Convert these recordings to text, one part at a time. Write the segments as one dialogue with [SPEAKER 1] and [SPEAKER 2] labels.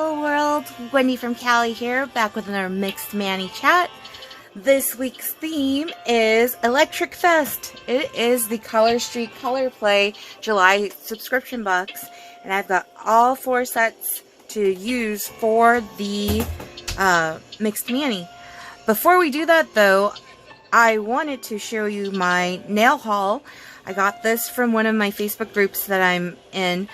[SPEAKER 1] Hello world, Wendy from Cali here, back with another Mixed Manny chat. This week's theme is ElectricFest. It is the Color Street Color Play July subscription box, and I've got all 4 sets to use for the Mixed Manny. Before we do that though, I wanted to show you my nail haul. I got this from one of my Facebook groups that I'm in.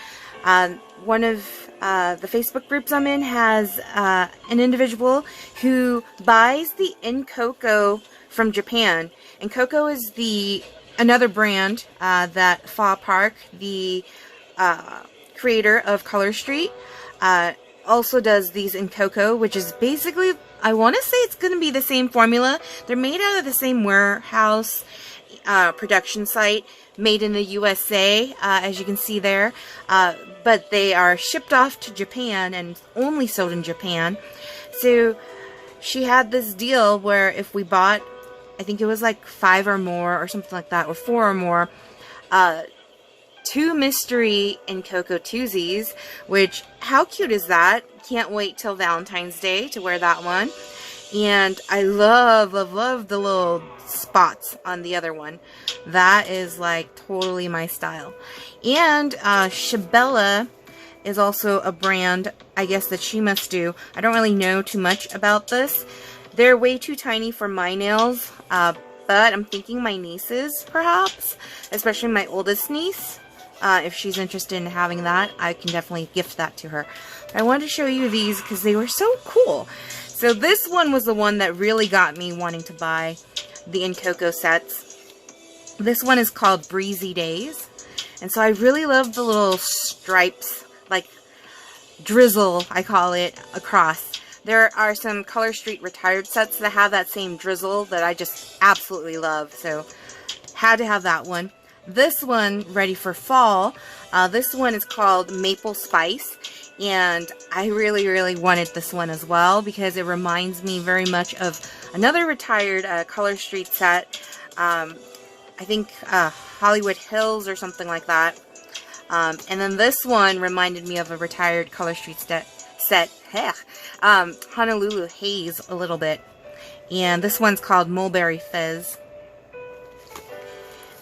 [SPEAKER 1] One of the Facebook groups I'm in has an individual who buys the Coco from Japan. And Coco is another brand that Fa Park, the creator of Color Street, also does these in Coco, which is basically, I want to say it's going to be the same formula. They're made out of the same warehouse production site, made in the USA, as you can see there, but they are shipped off to Japan and only sold in Japan. So she had this deal where if we bought, I think it was like 5 or more or something like that, or 4 or more, 2 mystery Coco twosies, which, how cute is that? Can't wait till Valentine's Day to wear that one. And I love the little spots on the other one. That is like totally my style. And Shabella is also a brand, I guess, that she must do. I don't really know too much about this. They're way too tiny for my nails, but I'm thinking my nieces, perhaps, especially my oldest niece. If she's interested in having that, I can definitely gift that to her. But I wanted to show you these because they were so cool. So this one was the one that really got me wanting to buy the Coco sets. This one is called Breezy Days. And so I really love the little stripes, like drizzle, I call it, across. There are some Color Street retired sets that have that same drizzle that I just absolutely love. So had to have that one. This one, ready for fall. This one is called Maple Spice. And I really wanted this one as well because it reminds me very much of another retired Color Street set. I think Hollywood Hills or something like that. And then this one reminded me of a retired Color Street set. Honolulu Haze a little bit. And this one's called Mulberry Fizz.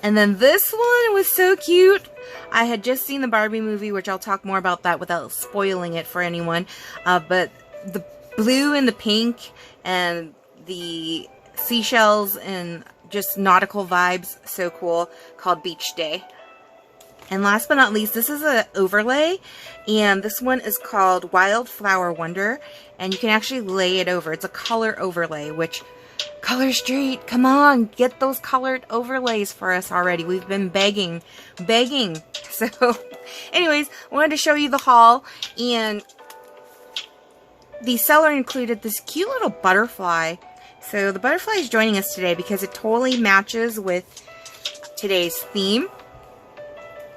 [SPEAKER 1] And then this one was so cute. I had just seen the Barbie movie, which I'll talk more about that without spoiling it for anyone. But the blue and the pink and the seashells and just nautical vibes, so cool, called Beach Day. And last but not least, this is an overlay, and this one is called Wildflower Wonder, and you can actually lay it over. It's a color overlay, which Color Street, come on, get those colored overlays for us already. We've been begging. So, anyways, I wanted to show you the haul, and the seller included this cute little butterfly. So the butterfly is joining us today because it totally matches with today's theme,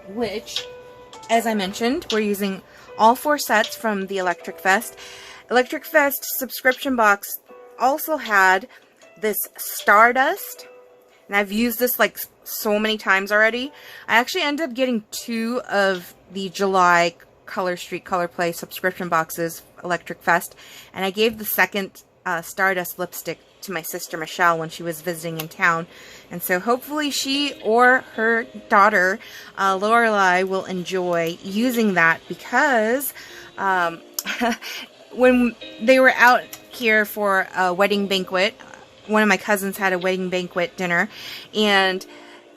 [SPEAKER 1] which, as I mentioned, we're using all 4 sets from the ElectricFest. ElectricFest subscription box also had this Stardust, and I've used this like so many times already. I actually ended up getting 2 of the July Color Street Color Play subscription boxes, ElectricFest, and I gave the second Stardust lipstick to my sister Michelle when she was visiting in town, and so hopefully she or her daughter Lorelai will enjoy using that because when they were out here for a wedding banquet, one of my cousins had a wedding banquet dinner, and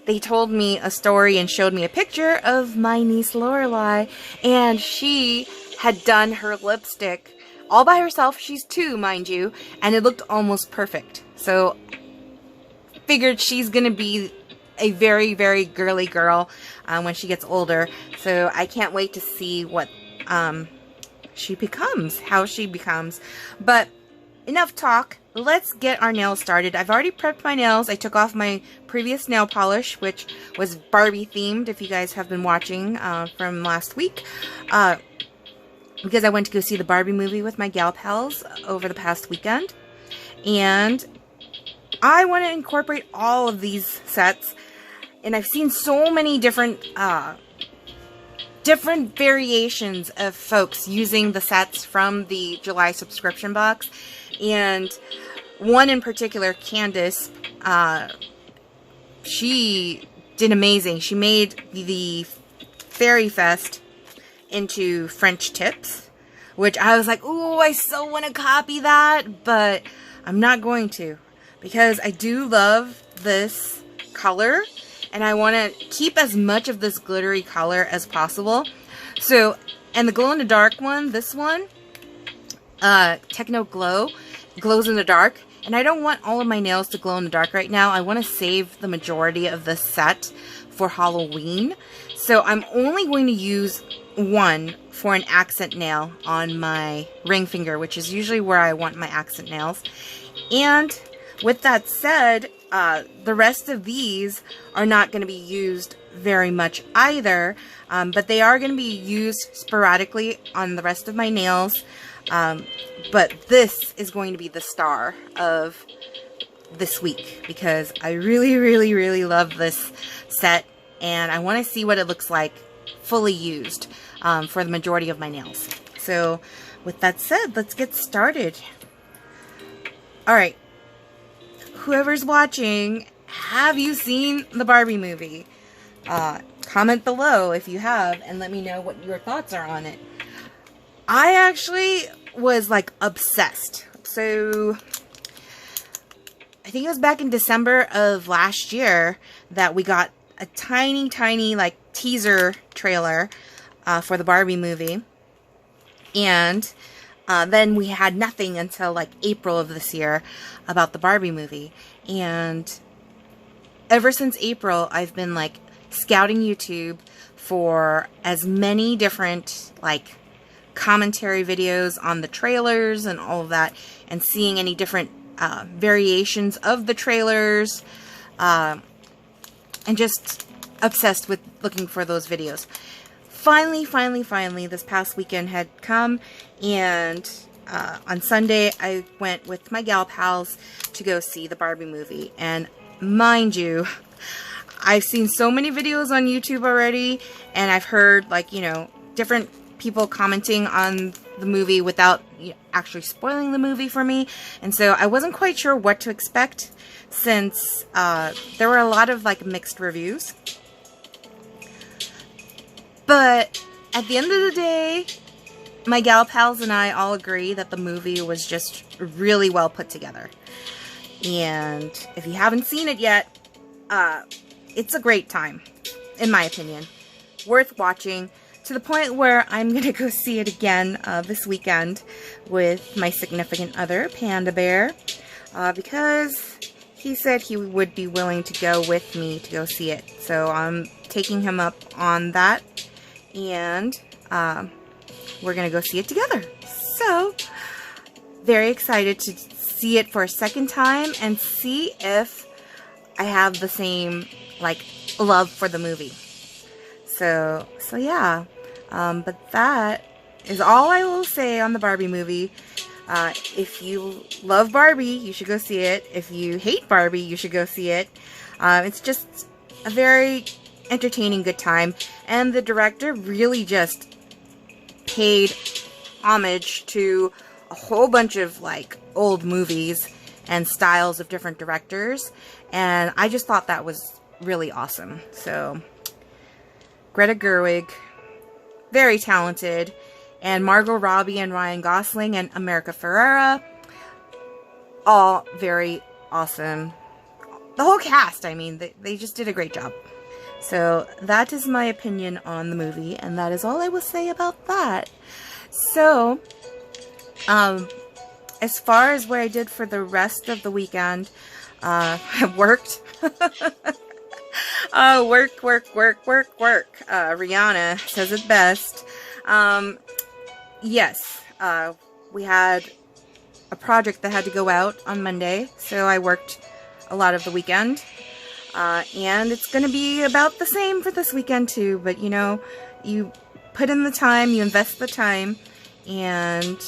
[SPEAKER 1] they told me a story and showed me a picture of my niece Lorelai, and she had done her lipstick all by herself. She's 2, mind you, and it looked almost perfect. So figured she's gonna be a very girly girl when she gets older. So I can't wait to see what she becomes, how she becomes. But enough talk. Let's get our nails started. I've already prepped my nails. I took off my previous nail polish, which was Barbie themed, if you guys have been watching from last week. Because I went to go see the Barbie movie with my gal pals over the past weekend. And I want to incorporate all of these sets. And I've seen so many different different variations of folks using the sets from the July subscription box. And one in particular, Candace, she did amazing. She made the Fairy Fest into French tips, which I was like, ooh, I so want to copy that, but I'm not going to, because I do love this color and I want to keep as much of this glittery color as possible. So, and the glow in the dark one, this one, Techno Glow, glows in the dark. And I don't want all of my nails to glow in the dark right now. I want to save the majority of this set for Halloween. So I'm only going to use one for an accent nail on my ring finger, which is usually where I want my accent nails. And with that said, the rest of these are not going to be used very much either, but they are going to be used sporadically on the rest of my nails. But this is going to be the star of this week because I really, really, really love this set and I want to see what it looks like fully used for the majority of my nails. So with that said, let's get started. Alright, whoever's watching, have you seen the Barbie movie? Comment below if you have and let me know what your thoughts are on it. I actually was like obsessed. So I think it was back in December of last year that we got a tiny like teaser trailer for the Barbie movie. And then we had nothing until like April of this year about the Barbie movie. And ever since April, I've been like scouting YouTube for as many different like commentary videos on the trailers and all of that, and seeing any different variations of the trailers, and just obsessed with looking for those videos. Finally, this past weekend had come, and on Sunday I went with my gal pals to go see the Barbie movie. And mind you, I've seen so many videos on YouTube already, and I've heard like, you know, different people commenting on the movie without actually spoiling the movie for me, and so I wasn't quite sure what to expect since there were a lot of like mixed reviews. But at the end of the day, my gal pals and I all agree that the movie was just really well put together. And if you haven't seen it yet, it's a great time, in my opinion. Worth watching. To the point where I'm going to go see it again this weekend with my significant other, Panda Bear, because he said he would be willing to go with me to go see it. So I'm taking him up on that, and we're going to go see it together. So, very excited to see it for a second time and see if I have the same, like, love for the movie. So yeah. But that is all I will say on the Barbie movie. If you love Barbie, you should go see it. If you hate Barbie, you should go see it. It's just a very entertaining, good time. And the director really just paid homage to a whole bunch of like old movies and styles of different directors. And I just thought that was really awesome. So, Greta Gerwig, very talented, and Margot Robbie and Ryan Gosling and America Ferrera, all very awesome. The whole cast, I mean, they just did a great job. So that is my opinion on the movie, and that is all I will say about that. So, as far as what I did for the rest of the weekend, I worked. Work. Rihanna says it best. Yes, we had a project that had to go out on Monday, so I worked a lot of the weekend. And it's going to be about the same for this weekend too, but you know, you put in the time, you invest the time, and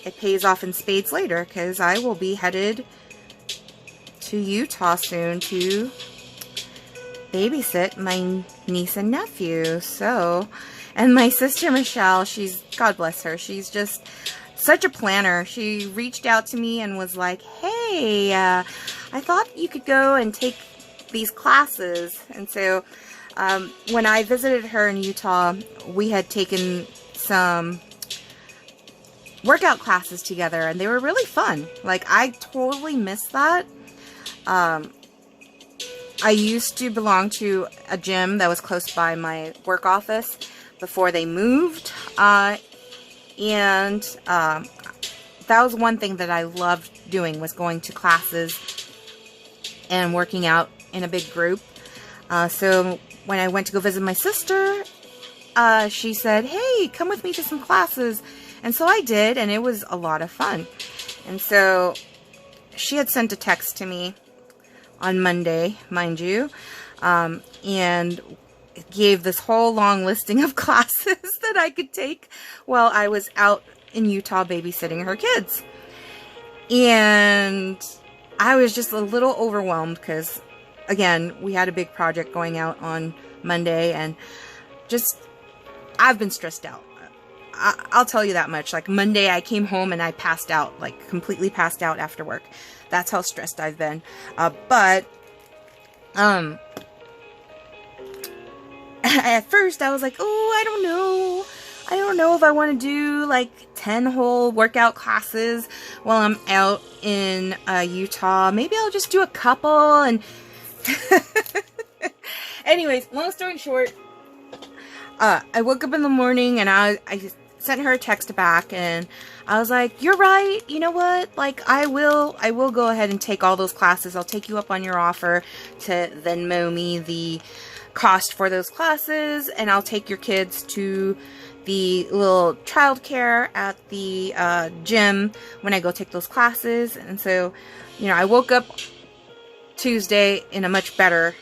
[SPEAKER 1] it pays off in spades later, because I will be headed to Utah soon to babysit my niece and nephew. So And my sister Michelle, God bless her, she's just such a planner. She reached out to me and was like, hey, I thought you could go and take these classes. And so when I visited her in Utah, we had taken some workout classes together, and they were really fun. Like, I totally missed that. I used to belong to a gym that was close by my work office before they moved, and that was one thing that I loved doing, was going to classes and working out in a big group. So when I went to go visit my sister, she said, hey, come with me to some classes. And so I did, and it was a lot of fun. And so she had sent a text to me on Monday, mind you, and gave this whole long listing of classes that I could take while I was out in Utah babysitting her kids. And I was just a little overwhelmed because, again, we had a big project going out on Monday, and just, I've been stressed out. I'll tell you that much. Like, Monday I came home and I passed out, like completely passed out after work. That's how stressed I've been. But at first I was like, oh, I don't know if I want to do like 10 whole workout classes while I'm out in Utah. Maybe I'll just do a couple. And anyways, long story short, I woke up in the morning and I sent her a text back, and I was like, you're right, you know what, like, I will go ahead and take all those classes. I'll take you up on your offer to Venmo me the cost for those classes, and I'll take your kids to the little childcare at the gym when I go take those classes. And so, you know, I woke up Tuesday in a much better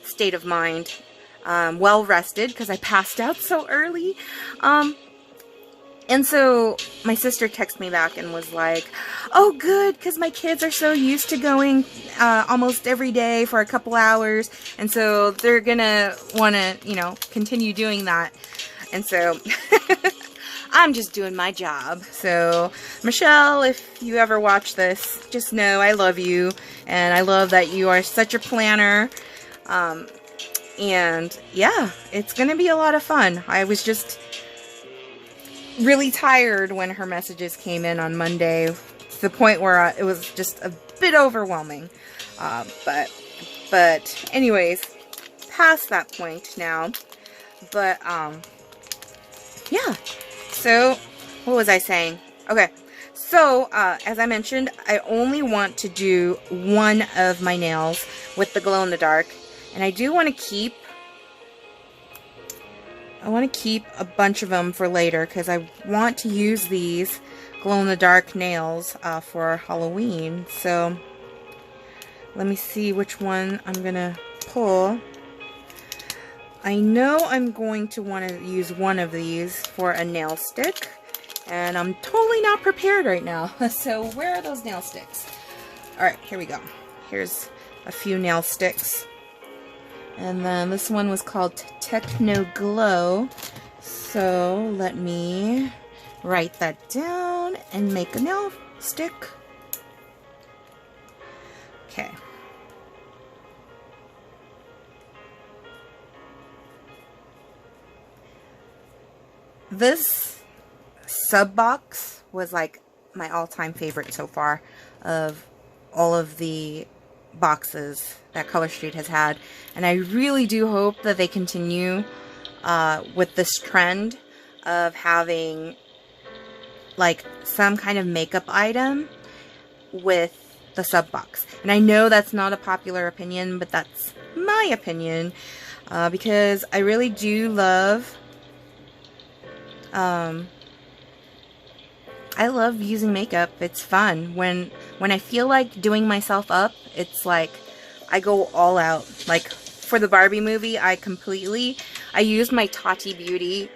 [SPEAKER 1] state of mind, well rested, because I passed out so early. And so my sister texted me back and was like, oh, good, because my kids are so used to going almost every day for a couple hours, and so they're gonna want to, you know, continue doing that. And so I'm just doing my job. So, Michelle, if you ever watch this, just know I love you, and I love that you are such a planner. And yeah, it's gonna be a lot of fun. I was just really tired when her messages came in on Monday, to the point where it was just a bit overwhelming. But anyways, past that point now. But yeah. So what was I saying? Okay. So as I mentioned, I only want to do one of my nails with the glow in the dark, and I do want to keep a bunch of them for later, because I want to use these glow-in-the-dark nails for Halloween. So let me see which one I'm going to pull. I know I'm going to want to use one of these for a nail stick, and I'm totally not prepared right now. So where are those nail sticks? Alright, here we go. Here's a few nail sticks. And then this one was called Techno Glow. So let me write that down and make a nail stick. Okay. This sub box was like my all-time favorite so far of all of the boxes that Color Street has had, and I really do hope that they continue with this trend of having like some kind of makeup item with the sub box. And I know that's not a popular opinion, but that's my opinion, because I really do love I love using makeup. It's fun. When I feel like doing myself up, it's like I go all out. Like for the Barbie movie, I used my Tati Beauty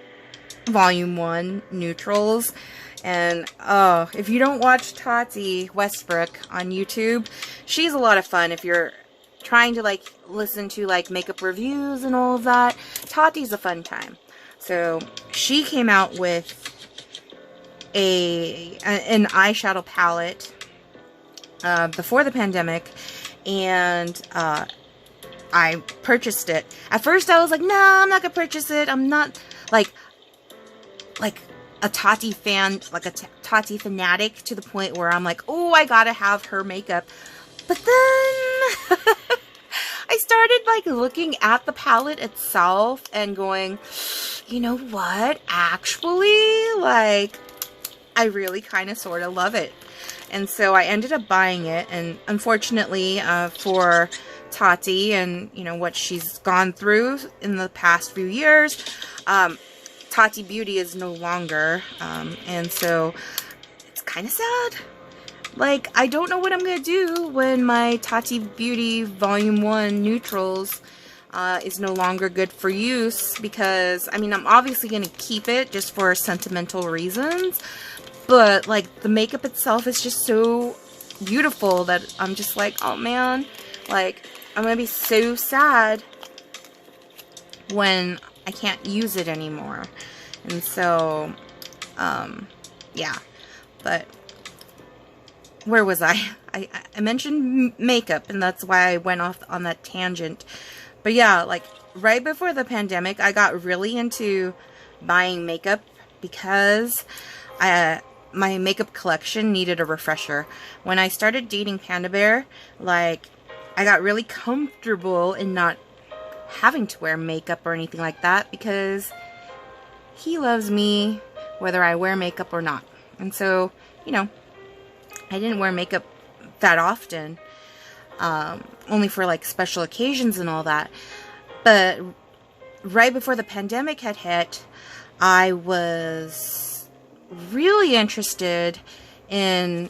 [SPEAKER 1] Volume 1 neutrals. And oh, if you don't watch Tati Westbrook on YouTube, she's a lot of fun. If you're trying to like listen to like makeup reviews and all of that, Tati's a fun time. So she came out with an eyeshadow palette before the pandemic, and I purchased it. At first I was like, nah, I'm not gonna purchase it. I'm not like a Tati fan, like a Tati fanatic, to the point where I'm like, oh, I gotta have her makeup. But then I started like looking at the palette itself and going, you know what? Actually, like, I really kind of sort of love it. And so I ended up buying it, and unfortunately for Tati and, you know, what she's gone through in the past few years, Tati Beauty is no longer, and so it's kind of sad. Like, I don't know what I'm going to do when my Tati Beauty Volume 1 Neutrals is no longer good for use, because, I mean, I'm obviously going to keep it just for sentimental reasons, but, like, the makeup itself is just so beautiful that I'm just like, oh man, like, I'm going to be so sad when I can't use it anymore. And so, yeah, but where was I? I mentioned makeup, and that's why I went off on that tangent. But yeah, like, right before the pandemic, I got really into buying makeup because my makeup collection needed a refresher. When I started dating Panda Bear, like, I got really comfortable in not having to wear makeup or anything like that, because he loves me whether I wear makeup or not. And so, you know, I didn't wear makeup that often, only for like special occasions and all that. But right before the pandemic had hit, I was really interested in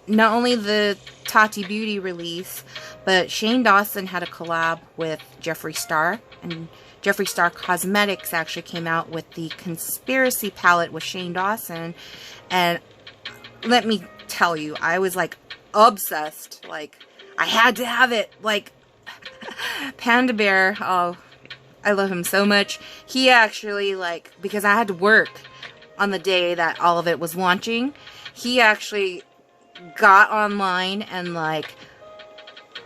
[SPEAKER 1] not only the Tati Beauty release, but Shane Dawson had a collab with Jeffree Star, and Jeffree Star Cosmetics actually came out with the Conspiracy palette with Shane Dawson, and let me tell you, I was like obsessed. Like, I had to have it. Like, Panda Bear, oh, I love him so much. He actually, like, because I had to work on the day that all of it was launching, he actually got online and, like,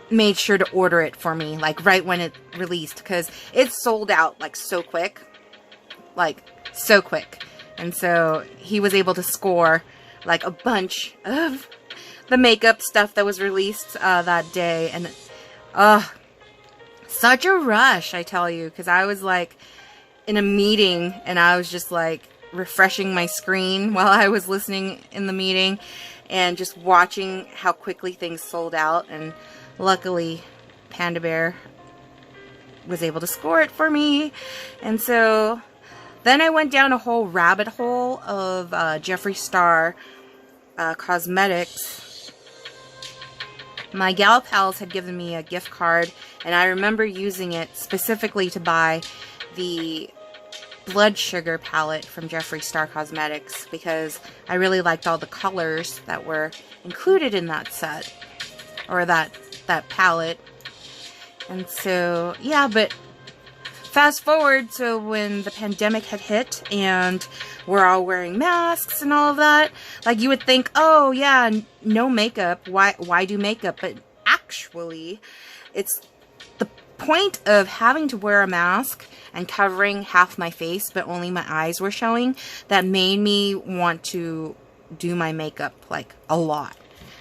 [SPEAKER 1] made sure to order it for me, like, right when it released, because it sold out, like, so quick. Like, so quick. And so he was able to score, like, a bunch of the makeup stuff that was released that day. And, such a rush, I tell you, because I was, like, in a meeting, and I was just, like, refreshing my screen while I was listening in the meeting, and just watching how quickly things sold out. And luckily, Panda Bear was able to score it for me. And so then I went down a whole rabbit hole of Jeffree Star Cosmetics. My gal pals had given me a gift card, and I remember using it specifically to buy the Blood Sugar palette from Jeffree Star Cosmetics, because I really liked all the colors that were included in that set, or that palette. And so, yeah, but fast forward to when the pandemic had hit and we're all wearing masks and all of that, like, you would think, oh yeah, no makeup, why do makeup? But actually, it's the point of having to wear a mask and covering half my face but only my eyes were showing that made me want to do my makeup, like, a lot.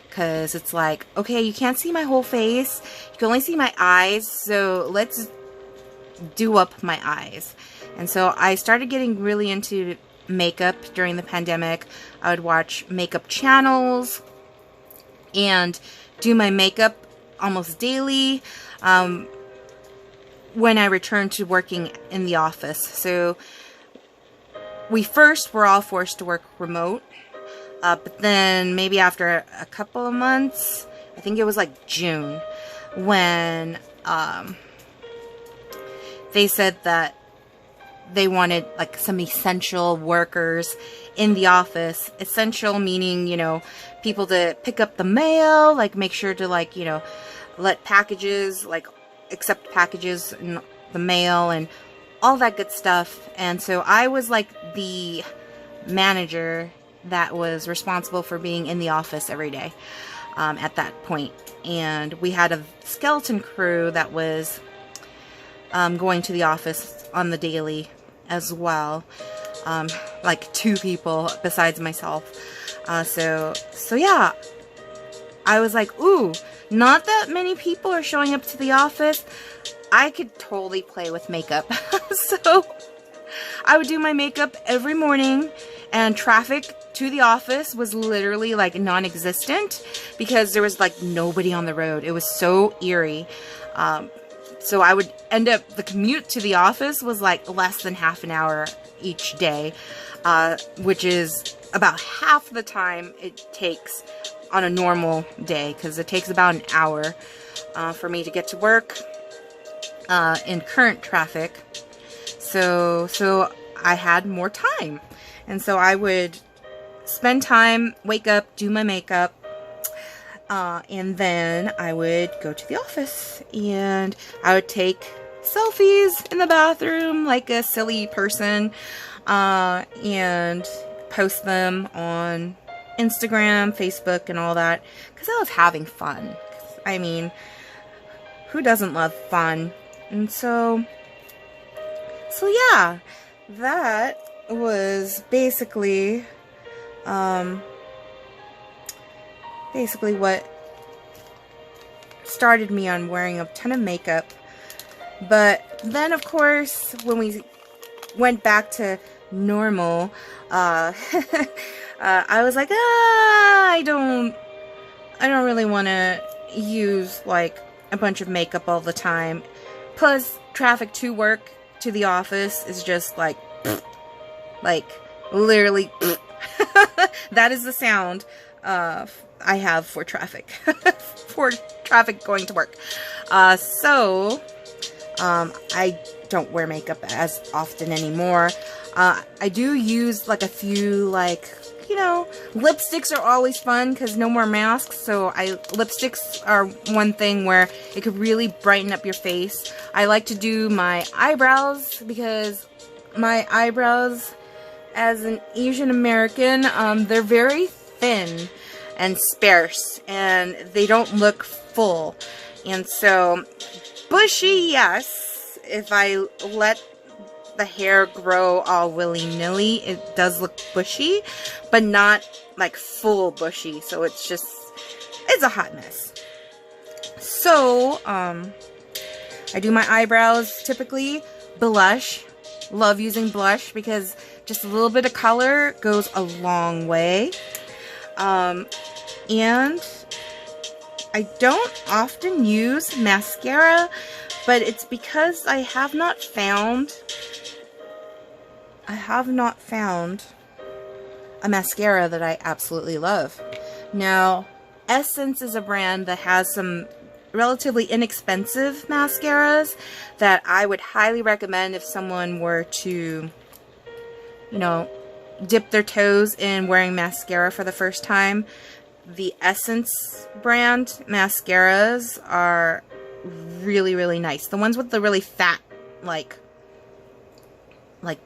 [SPEAKER 1] Because it's like, okay, you can't see my whole face, you can only see my eyes, so let's do up my eyes. And so I started getting really into makeup during the pandemic. I would watch makeup channels and do my makeup almost daily when I returned to working in the office. So we first were all forced to work remote, but then maybe after a couple of months, I think it was like June, when they said that they wanted, like, some essential workers in the office. Essential meaning, you know, people to pick up the mail, like, make sure to, like, you know, let packages, like, accept packages in the mail, and all that good stuff. And so I was like the manager that was responsible for being in the office every day at that point. And we had a skeleton crew that was going to the office on the daily as well. Like 2 people besides myself. So yeah, I was like, ooh, not that many people are showing up to the office. I could totally play with makeup. So I would do my makeup every morning, and traffic to the office was literally like non-existent because there was like nobody on the road. It was so eerie. So I would end up, the commute to the office was like less than half an hour each day, which is about half the time it takes on a normal day, because it takes about an hour for me to get to work in current traffic. So I had more time, and so I would spend time, wake up, do my makeup, and then I would go to the office, and I would take selfies in the bathroom like a silly person, and post them on Instagram, Facebook, and all that, because I was having fun. I mean, who doesn't love fun? And so yeah, that was basically what started me on wearing a ton of makeup. But then, of course, when we went back to normal, I was like, I don't really want to use like a bunch of makeup all the time. Plus, traffic to work, to the office is just like literally that is the sound I have for traffic. For traffic going to work. So I don't wear makeup as often anymore. I do use like a few, like, you know, lipsticks are always fun because no more masks. So lipsticks are one thing where it could really brighten up your face. I like to do my eyebrows because my eyebrows, as an Asian American, they're very thin and sparse, and they don't look full. And so, bushy, yes. If I let the hair grow all willy-nilly, it does look bushy, but not like full bushy. So it's a hot mess. So, I do my eyebrows typically. Blush. Love using blush because just a little bit of color goes a long way. And I don't often use mascara, but it's because I have not found a mascara that I absolutely love. Now, Essence is a brand that has some relatively inexpensive mascaras that I would highly recommend if someone were to, you know, dip their toes in wearing mascara for the first time. The Essence brand mascaras are really, really nice. The ones with the really fat, like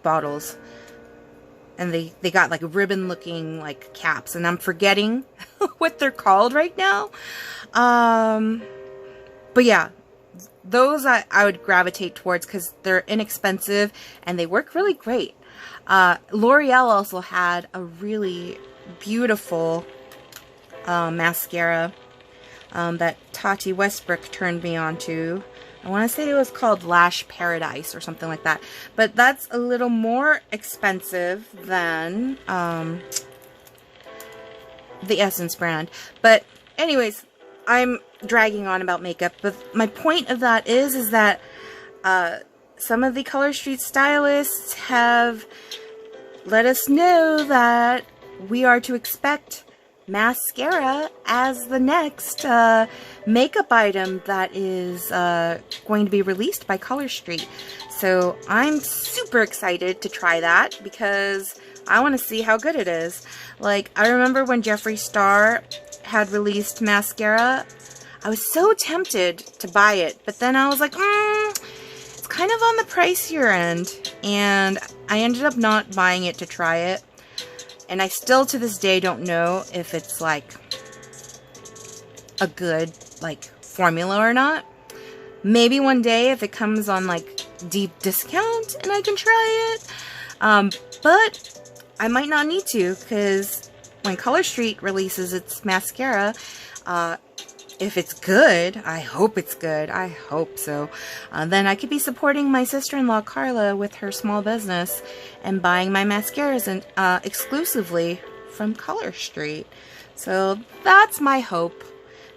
[SPEAKER 1] bottles. And they got like ribbon looking like caps, and I'm forgetting what they're called right now. But yeah, those I would gravitate towards because they're inexpensive and they work really great. L'Oreal also had a really beautiful mascara that Tati Westbrook turned me on to. I want to say it was called Lash Paradise or something like that. But that's a little more expensive than the Essence brand. But anyways, I'm dragging on about makeup. But my point of that is that some of the Color Street stylists have let us know that we are to expect mascara as the next makeup item that is going to be released by Color Street. So I'm super excited to try that because I want to see how good it is. Like, I remember when Jeffree Star had released mascara, I was so tempted to buy it, but then I was like, it's kind of on the pricier end, and I ended up not buying it to try it. And I still to this day don't know if it's like a good like formula or not. Maybe one day if it comes on like deep discount and I can try it. But I might not need to, because when Color Street releases its mascara, if it's good, I hope it's good, I hope so, then I could be supporting my sister-in-law Carla with her small business and buying my mascaras exclusively from Color Street. So that's my hope.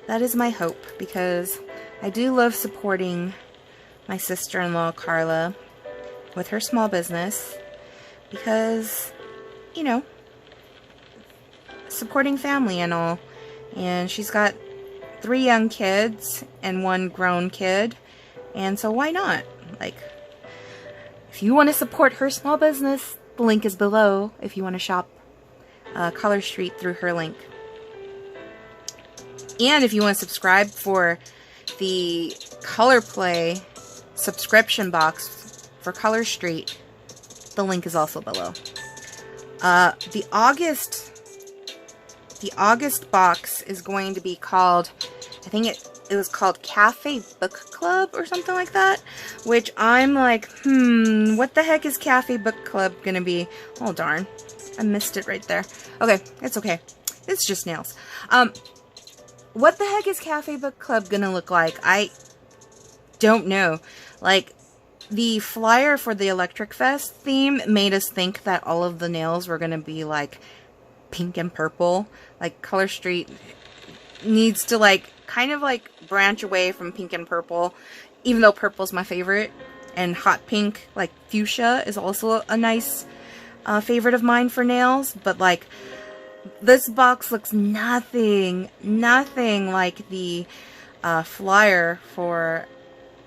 [SPEAKER 1] That is my hope, because I do love supporting my sister-in-law Carla with her small business, because, you know, supporting family and all. And she's got 3 young kids and 1 grown kid, and so why not? Like, if you want to support her small business, the link is below if you want to shop Color Street through her link. And if you want to subscribe for the Color Play subscription box for Color Street, the link is also below. The August box is going to be called, I think it was called Cafe Book Club or something like that, which I'm like, what the heck is Cafe Book Club gonna be? Oh darn, I missed it right there. Okay, it's okay. It's just nails. What the heck is Cafe Book Club gonna look like? I don't know. Like, the flyer for the ElectricFest theme made us think that all of the nails were gonna be like pink and purple. Like, Color Street needs to like kind of like branch away from pink and purple, even though purple's my favorite, and hot pink, like fuchsia, is also a nice favorite of mine for nails. But like, this box looks nothing like the flyer for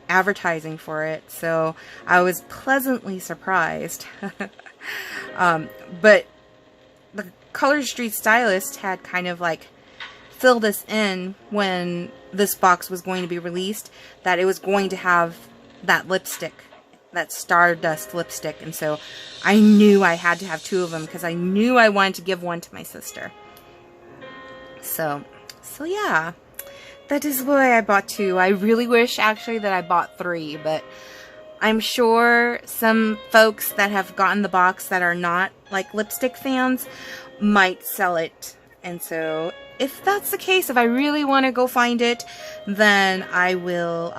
[SPEAKER 1] advertising for it, so I was pleasantly surprised. But the Color Street stylist had kind of like filled us in when this box was going to be released, that it was going to have that lipstick, that Stardust lipstick, and so I knew I had to have 2 of them, because I knew I wanted to give one to my sister. So yeah, that is why I bought 2. I really wish actually that I bought 3, but I'm sure some folks that have gotten the box that are not like lipstick fans might sell it. And so if that's the case, if I really want to go find it, then I will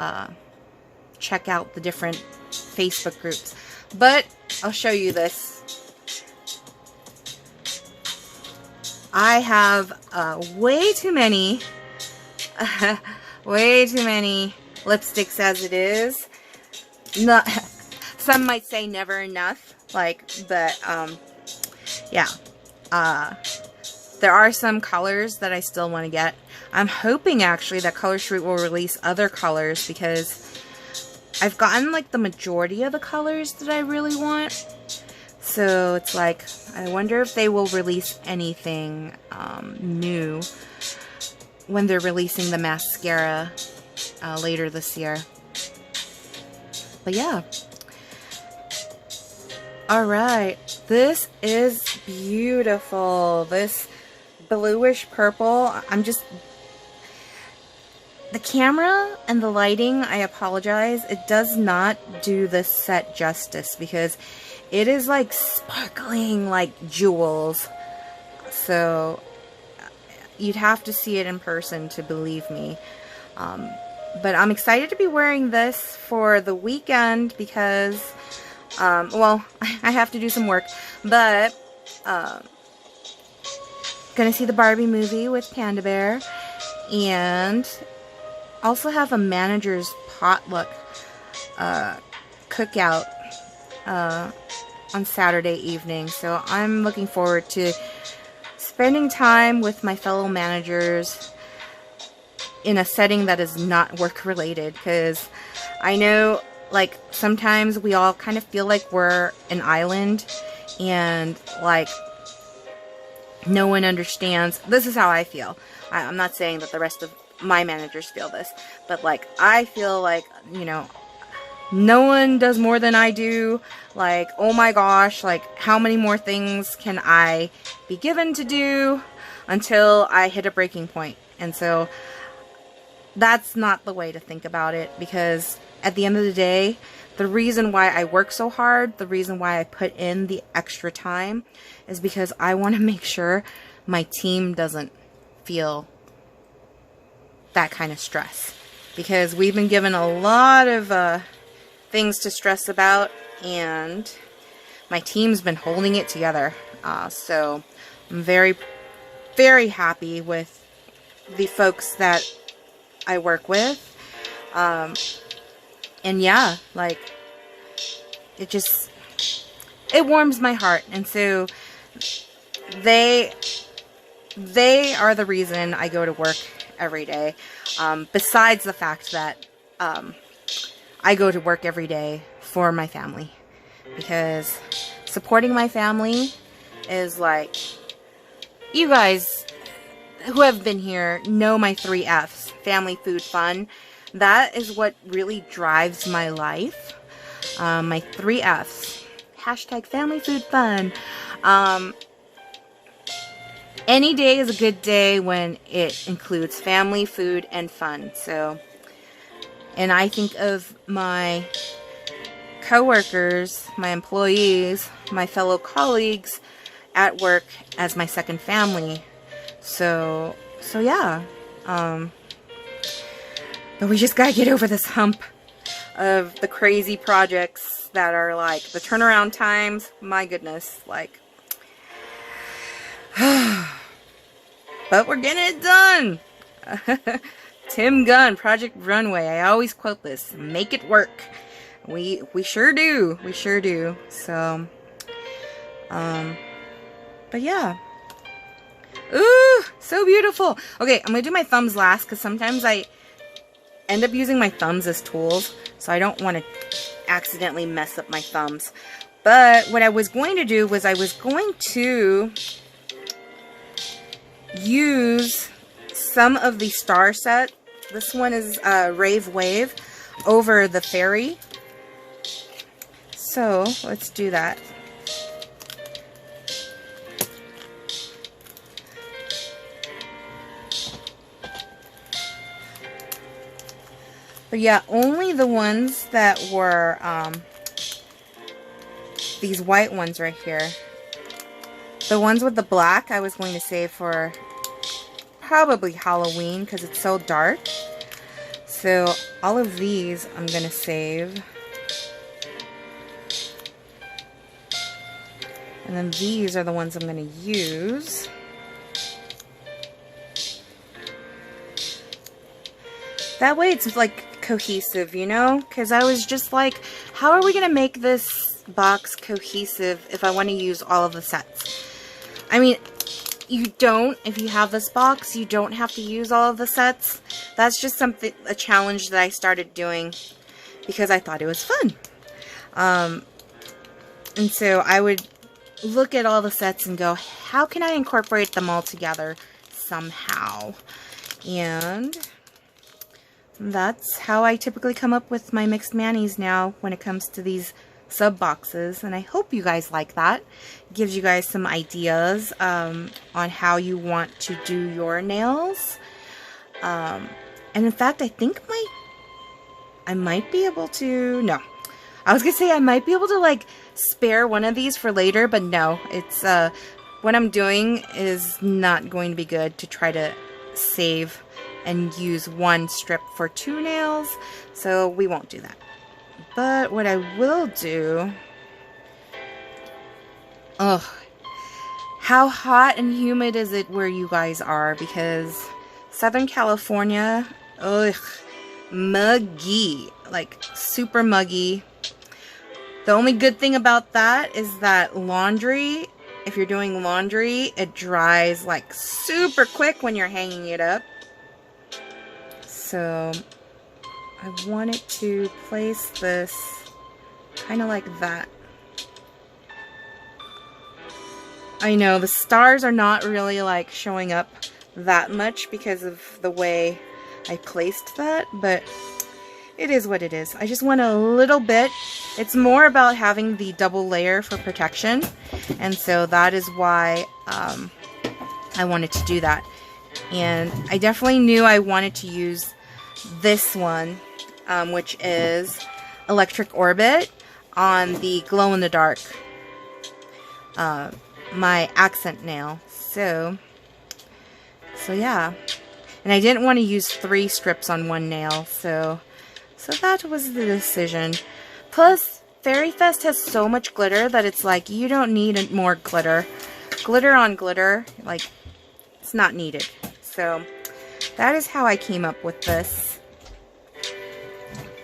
[SPEAKER 1] check out the different Facebook groups. But I'll show you this. I have way too many lipsticks as it is. Not, some might say never enough, like, but yeah, there are some colors that I still want to get. I'm hoping actually that Color Street will release other colors, because I've gotten like the majority of the colors that I really want. So it's like, I wonder if they will release anything new when they're releasing the mascara later this year. But yeah. Alright, this is beautiful. This bluish purple. The camera and the lighting, I apologize, it does not do this set justice, because it is like sparkling like jewels. So you'd have to see it in person to believe me. But I'm excited to be wearing this for the weekend, because well, I have to do some work, but gonna see the Barbie movie with Panda Bear, and also have a manager's potluck cookout on Saturday evening. So I'm looking forward to spending time with my fellow managers in a setting that is not work related, because I know like sometimes we all kind of feel like we're an island, and like no one understands. This is how I feel. I'm not saying that the rest of my managers feel this, but like I feel like, you know, no one does more than I do. Like, oh my gosh, like, how many more things can I be given to do until I hit a breaking point? And so that's not the way to think about it, because at the end of the day, the reason why I work so hard, the reason why I put in the extra time, is because I want to make sure my team doesn't feel that kind of stress. Because we've been given a lot of things to stress about, and my team's been holding it together. So I'm very, very happy with the folks that I work with. And yeah, like, it warms my heart. And so they are the reason I go to work every day. Besides the fact that I go to work every day for my family, because supporting my family is like, you guys who have been here know my 3 F's: family, food, fun. That is what really drives my life. My 3 F's. Hashtag family, food, fun. Any day is a good day when it includes family, food, and fun. So, and I think of my coworkers, my employees, my fellow colleagues at work as my second family. So yeah. But we just gotta get over this hump of the crazy projects that are like the turnaround times. My goodness, like, but we're getting it done. Tim Gunn, Project Runway. I always quote this: make it work. We sure do. We sure do. So, but yeah. Ooh, so beautiful. Okay, I'm gonna do my thumbs last, because sometimes I end up using my thumbs as tools, so I don't want to accidentally mess up my thumbs. But what I was going to do was I was going to use some of the star set. This one is Rave Wave over the fairy. So let's do that. But yeah, only the ones that were these white ones right here. The ones with the black I was going to save for probably Halloween, because it's so dark. So all of these I'm going to save. And then these are the ones I'm going to use. That way it's like cohesive, you know? Because I was just like, how are we going to make this box cohesive if I want to use all of the sets? I mean, you don't, if you have this box, you don't have to use all of the sets. That's just something, a challenge that I started doing because I thought it was fun. And so I would look at all the sets and go, how can I incorporate them all together somehow? And that's how I typically come up with my mixed manis now when it comes to these sub boxes, and I hope you guys like that. It gives you guys some ideas on how you want to do your nails. And in fact, I think I might be able to, no, I was gonna say I might be able to like spare one of these for later, but no, it's what I'm doing is not going to be good to try to save and use one strip for 2 nails, so we won't do that. But what I will do, how hot and humid is it where you guys are? Because Southern California, muggy, like super muggy. The only good thing about that is that laundry, if you're doing laundry, it dries like super quick when you're hanging it up. So I wanted to place this kind of like that. I know the stars are not really like showing up that much because of the way I placed that, but it is what it is. I just want a little bit. It's more about having the double layer for protection, and so that is why I wanted to do that. And I definitely knew I wanted to use this one, which is Electric Orbit, on the glow-in-the-dark, my accent nail. So yeah. And I didn't want to use 3 strips on one nail, so that was the decision. Plus, Fairy Fest has so much glitter that it's like, you don't need more glitter. Glitter on glitter, like, it's not needed. So, that is how I came up with this.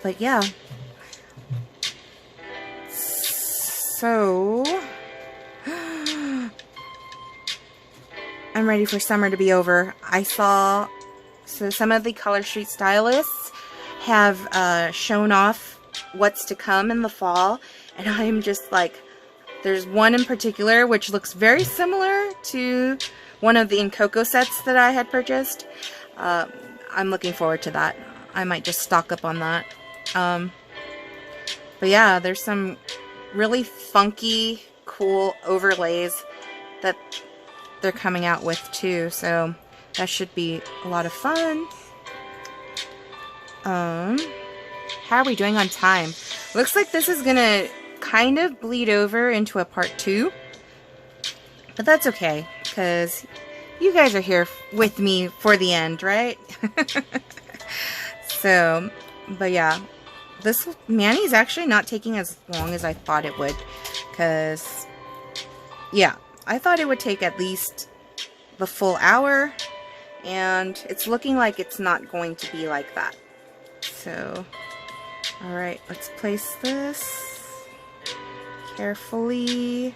[SPEAKER 1] But yeah. So, I'm ready for summer to be over. So some of the Color Street stylists have shown off what's to come in the fall, and I'm just like, there's one in particular which looks very similar to one of the Incoco sets that I had purchased. I'm looking forward to that. I might just stock up on that. But yeah, there's some really funky, cool overlays that they're coming out with too, so that should be a lot of fun. How are we doing on time? Looks like this is gonna kind of bleed over into a part 2, but that's okay, because you guys are here with me for the end, right? So, but yeah, this Manny's actually not taking as long as I thought it would, because yeah, I thought it would take at least the full hour, and it's looking like it's not going to be like that. So, alright, let's place this carefully.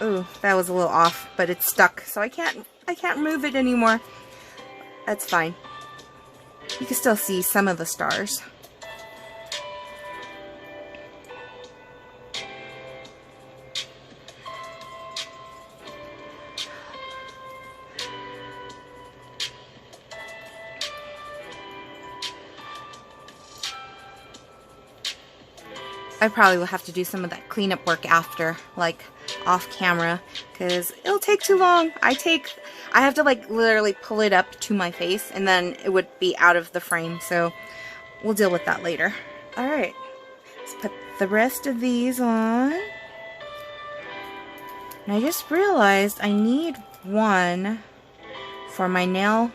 [SPEAKER 1] Oh, that was a little off, but it's stuck, so I can't move it anymore. That's fine. You can still see some of the stars. I probably will have to do some of that cleanup work after, like off camera, because it'll take too long. I have to like literally pull it up to my face, and then it would be out of the frame, so we'll deal with that later. Alright, let's put the rest of these on. And I just realized I need one for my nail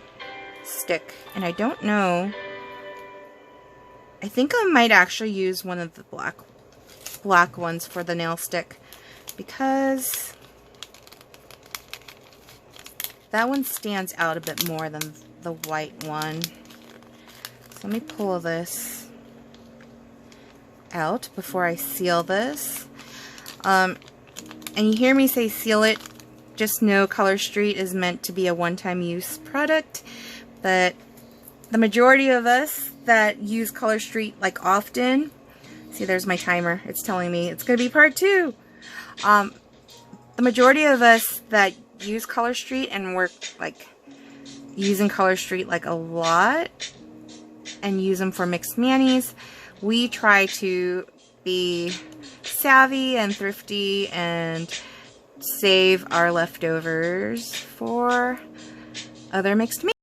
[SPEAKER 1] stick, and I don't know. I think I might actually use one of the black ones for the nail stick, because that one stands out a bit more than the white one. So let me pull this out before I seal this. And you hear me say seal it, just know Color Street is meant to be a one-time use product, but the majority of us that use Color Street like often, see, there's my timer, it's telling me it's gonna be part 2. The majority of us that use Color Street and work like using Color Street like a lot and use them for mixed manis, we try to be savvy and thrifty and save our leftovers for other mixed manis.